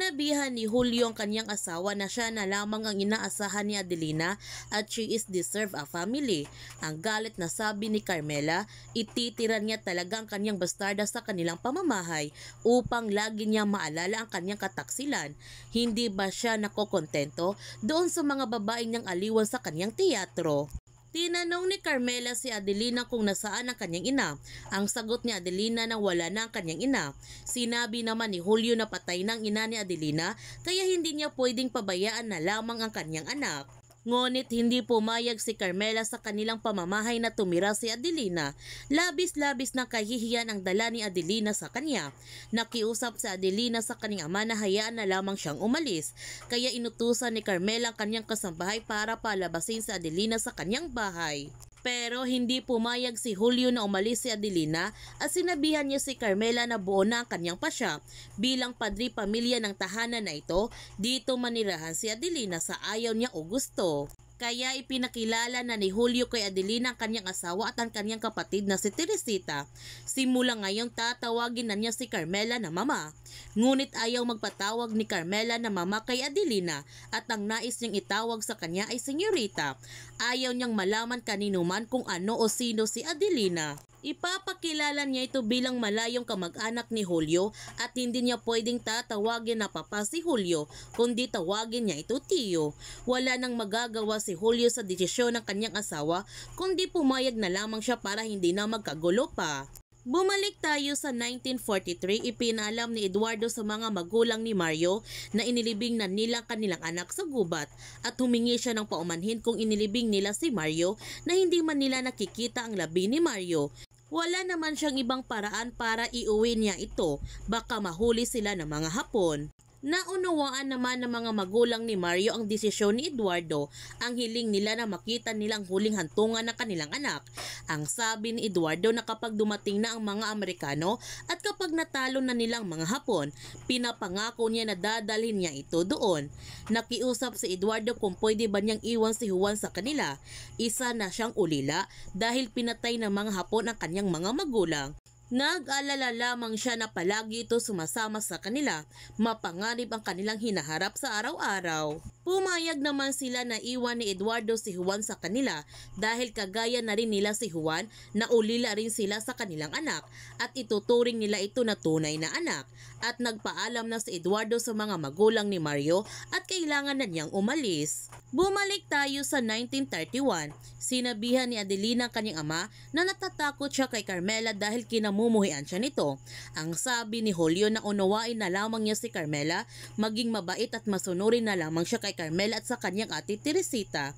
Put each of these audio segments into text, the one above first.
Sinabihan ni Julio ang kanyang asawa na siya na lamang ang inaasahan ni Adelina at she is deserve a family. Ang galit na sabi ni Carmela, ititiran niya talaga ang kanyang bastarda sa kanilang pamamahay upang lagi niya maalala ang kanyang kataksilan. Hindi ba siya nakokontento doon sa mga babaeng niyang aliwan sa kanyang teatro? Tinanong ni Carmela si Adelina kung nasaan ang kanyang ina. Ang sagot ni Adelina na wala na ang kanyang ina. Sinabi naman ni Julio na patay ng ina ni Adelina kaya hindi niya pwedeng pabayaan na lamang ang kanyang anak. Ngunit hindi pumayag si Carmela sa kanilang pamamahay na tumira si Adelina. Labis-labis na kahihiyan ang dala ni Adelina sa kanya. Nakiusap si Adelina sa kanyang ama na hayaan na lamang siyang umalis. Kaya inutusan ni Carmela ang kanyang kasambahay para palabasin si Adelina sa kanyang bahay. Pero hindi pumayag si Julio na umalis si Adelina at sinabihan niya si Carmela na buo na ang kanyang pasya. Bilang padri pamilya ng tahanan na ito, dito manirahan si Adelina sa ayaw niya o gusto. Kaya ipinakilala na ni Julio kay Adelina ang kanyang asawa at ang kanyang kapatid na si Teresita. Simula ngayon tatawagin na niya si Carmela na mama. Ngunit ayaw magpatawag ni Carmela na mama kay Adelina at ang nais niyang itawag sa kanya ay senyorita. Ayaw niyang malaman kanino man kung ano o sino si Adelina. Ipapakilala niya ito bilang malayong kamag-anak ni Julio at hindi niya pwedeng tatawagin na papa si Julio kundi tawagin niya ito tiyo. Wala nang magagawa si Julio sa desisyon ng kanyang asawa kundi pumayag na lamang siya para hindi na magkagulo pa. Bumalik tayo sa 1943, ipinalam ni Eduardo sa mga magulang ni Mario na inilibing na nila kanilang anak sa gubat at humingi siya ng paumanhin kung inilibing nila si Mario na hindi man nila nakikita ang labi ni Mario. Wala naman siyang ibang paraan para iuwi niya ito, baka mahuli sila ng mga Hapon. Naunawaan naman ng mga magulang ni Mario ang desisyon ni Eduardo, ang hiling nila na makita nilang huling hantungan ng kanilang anak. Ang sabi ni Eduardo na kapag dumating na ang mga Amerikano at kapag natalo na nilang mga Hapon, pinapangako niya na dadalhin niya ito doon. Nakiusap si Eduardo kung pwede ba niyang iwan si Juan sa kanila. Isa na siyang ulila dahil pinatay ng mga Hapon ang kanyang mga magulang. Nag-alala lamang siya na palagi ito sumasama sa kanila, mapanganib ang kanilang hinaharap sa araw-araw. Pumayag naman sila na iwan ni Eduardo si Juan sa kanila dahil kagaya na rin nila si Juan na ulila rin sila sa kanilang anak at ituturing nila ito na tunay na anak. At nagpaalam na si Eduardo sa mga magulang ni Mario at kailangan na niyang umalis. Bumalik tayo sa 1931. Sinabihan ni Adelina ang kanyang ama na natatakot siya kay Carmela dahil kinamumuhian siya nito. Ang sabi ni Julio na unawain na lamang niya si Carmela, maging mabait at masunurin na lamang siya kay Carmela at sa kanyang ate Teresita.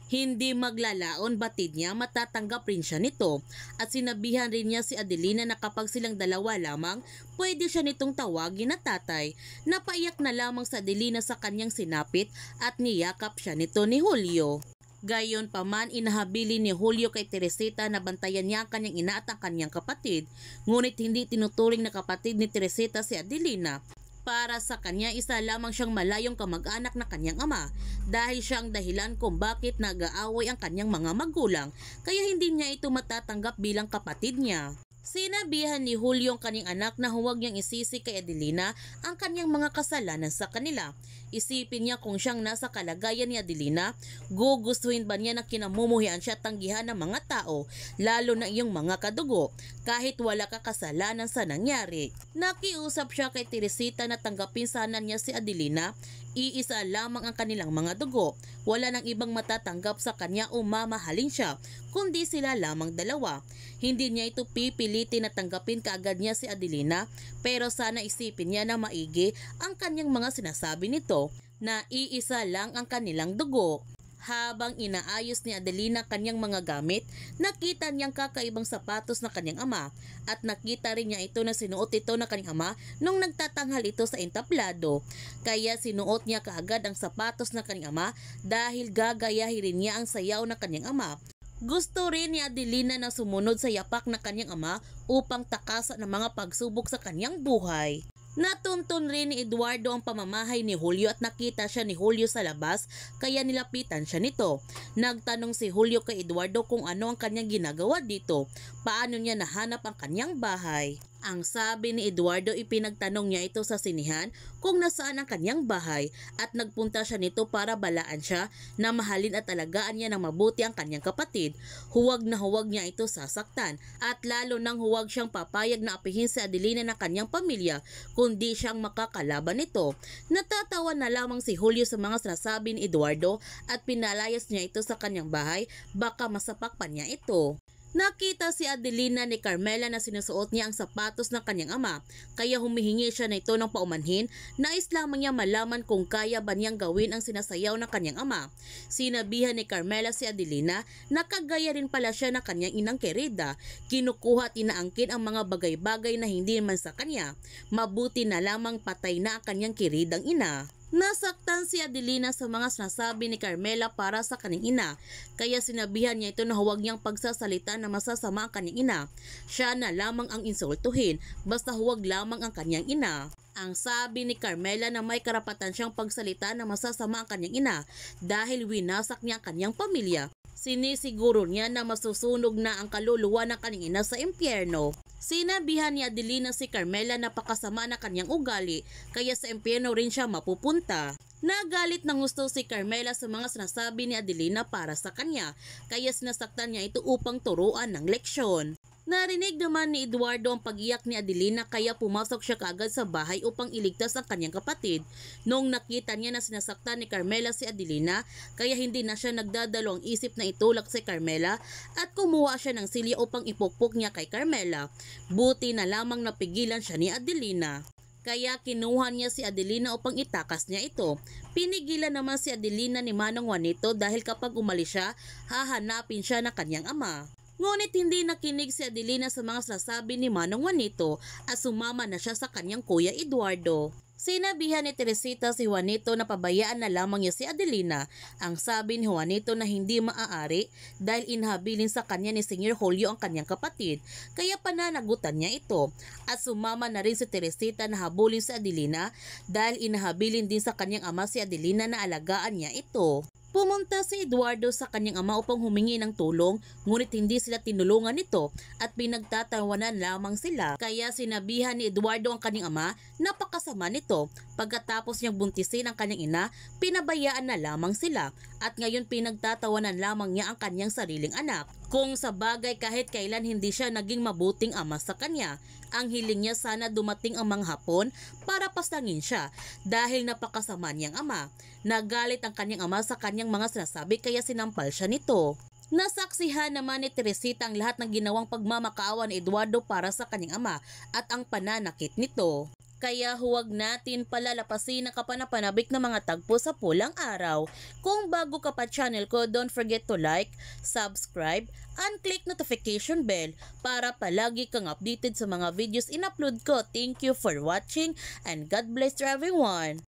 Hindi maglalaon batid niya matatanggap rin siya nito at sinabihan rin niya si Adelina na kapag silang dalawa lamang pwede siya nitong tawagin na tatay. Napaiyak na lamang sa Adelina sa kanyang sinapit at niyakap siya nito ni Julio. Gayon pa man inahabili ni Julio kay Teresita na bantayan niya ang kanyang ina at ang kanyang kapatid, ngunit hindi tinuturing na kapatid ni Teresita si Adelina. Para sa kanya, isa lamang siyang malayong kamag-anak na kanyang ama dahil siya ang dahilan kung bakit nag-aaway ang kanyang mga magulang kaya hindi niya ito matatanggap bilang kapatid niya. Sinabihan ni Julio ang kanyang anak na huwag niyang isisi kay Adelina ang kanyang mga kasalanan sa kanila. Isipin niya kung siyang nasa kalagayan ni Adelina, gugustuhin ba niya na kinamumuhian siya at tanggihan ng mga tao, lalo na iyong mga kadugo, kahit wala ka kasalanan sa nangyari. Nakiusap siya kay Teresita na tanggapin sana niya si Adelina, iisa lamang ang kanilang mga dugo, wala nang ibang matatanggap sa kanya o mamahalin siya, kundi sila lamang dalawa. Hindi niya ito pipilitin na tanggapin kaagad niya si Adelina, pero sana isipin niya na maigi ang kanyang mga sinasabi nito na iisa lang ang kanilang dugo. Habang inaayos ni Adelina kanyang mga gamit, nakita niyang kakaibang sapatos na kanyang ama at nakita rin niya ito na sinuot ito na kanyang ama nung nagtatanghal ito sa entablado. Kaya sinuot niya kaagad ang sapatos na kanyang ama dahil gagayahin rin niya ang sayaw na kanyang ama. Gusto rin ni Adelina na sumunod sa yapak na kanyang ama upang takasan ng mga pagsubok sa kanyang buhay. Natuntun rin ni Eduardo ang pamamahay ni Julio at nakita siya ni Julio sa labas kaya nilapitan siya nito. Nagtanong si Julio kay Eduardo kung ano ang kanyang ginagawa dito, paano niya nahanap ang kanyang bahay. Ang sabi ni Eduardo, ipinagtanong niya ito sa sinihan kung nasaan ang kanyang bahay at nagpunta siya nito para balaan siya na mahalin at alagaan niya ng mabuti ang kanyang kapatid. Huwag na huwag niya ito sasaktan at lalo nang huwag siyang papayag na apihin si Adelina ng kanyang pamilya kundi siyang makakalaban nito. Natatawa na lamang si Julio sa mga sinasabi ni Eduardo at pinalayas niya ito sa kanyang bahay, baka masapak pa niya ito. Nakita si Adelina ni Carmela na sinusuot niya ang sapatos ng kanyang ama, kaya humihingi siya na ito ng paumanhin. Nais lamang niya malaman kung kaya ba niyang gawin ang sinasayaw ng kanyang ama. Sinabihan ni Carmela si Adelina na kagaya rin pala siya ng kanyang inang Querida. Kinukuha at inaangkin ang mga bagay-bagay na hindi man sa kanya. Mabuti na lamang patay na ang kanyang Queridang ina. Nasaktan si Adelina sa mga sinasabi ni Carmela para sa kanyang ina, kaya sinabihan niya ito na huwag niyang pagsasalita na masasama ang kanyang ina. Siya na lamang ang insultuhin, basta huwag lamang ang kanyang ina. Ang sabi ni Carmela na may karapatan siyang pagsalita na masasama ang kanyang ina dahil winasak niya ang kanyang pamilya. Sinisiguro niya na masusunog na ang kaluluwa ng kanyang ina sa impyerno. Sinabihan ni Adelina si Carmela na pakasama na kanyang ugali kaya sa impyerno rin siya mapupunta. Nagalit ng gusto si Carmela sa mga sinasabi ni Adelina para sa kanya kaya sinasaktan niya ito upang turuan ng leksyon. Narinig naman ni Eduardo ang pag-iyak ni Adelina kaya pumasok siya kaagad sa bahay upang iligtas ang kanyang kapatid. Noong nakita niya na sinasaktan ni Carmela si Adelina, kaya hindi na siya nagdadalawang isip na itulak si Carmela at kumuha siya ng silya upang ipukpok niya kay Carmela. Buti na lamang napigilan siya ni Adelina. Kaya kinuha niya si Adelina upang itakas niya ito. Pinigilan naman si Adelina ni Manong Juanito dahil kapag umalis siya, hahanapin siya ng kanyang ama. Ngunit hindi nakinig si Adelina sa mga sinasabi ni Manong Juanito at sumama na siya sa kanyang kuya Eduardo. Sinabihan ni Teresita si Juanito na pabayaan na lamang niya si Adelina. Ang sabi ni Juanito na hindi maaari dahil inhabilin sa kanya ni Sr. Julio ang kanyang kapatid, kaya pananagutan niya ito. At sumama na rin si Teresita na habulin si Adelina dahil inhabilin din sa kanyang ama si Adelina na alagaan niya ito. Pumunta si Eduardo sa kanyang ama upang humingi ng tulong, ngunit hindi sila tinulungan nito at pinagtatawanan lamang sila. Kaya sinabihan ni Eduardo ang kanyang ama na pakasama nito. Pagkatapos niyang buntisin ang kanyang ina, pinabayaan na lamang sila at ngayon pinagtatawanan lamang niya ang kanyang sariling anak. Kung sa bagay kahit kailan hindi siya naging mabuting ama sa kanya. Ang hiling niya sana dumating ang mga Hapon para pasangin siya dahil napakasama niyang ama. Nagalit ang kanyang ama sa kanyang mga sinasabi kaya sinampal siya nito. Nasaksihan naman ni Teresita ang lahat ng ginawang pagmamakaawa ni Eduardo para sa kanyang ama at ang pananakit nito. Kaya huwag natin palalapasin ang kapanapanabik na mga tagpo sa pulang araw. Kung bago ka pa channel ko, don't forget to like, subscribe, and click notification bell para palagi kang updated sa mga videos in-upload ko. Thank you for watching and God bless to everyone.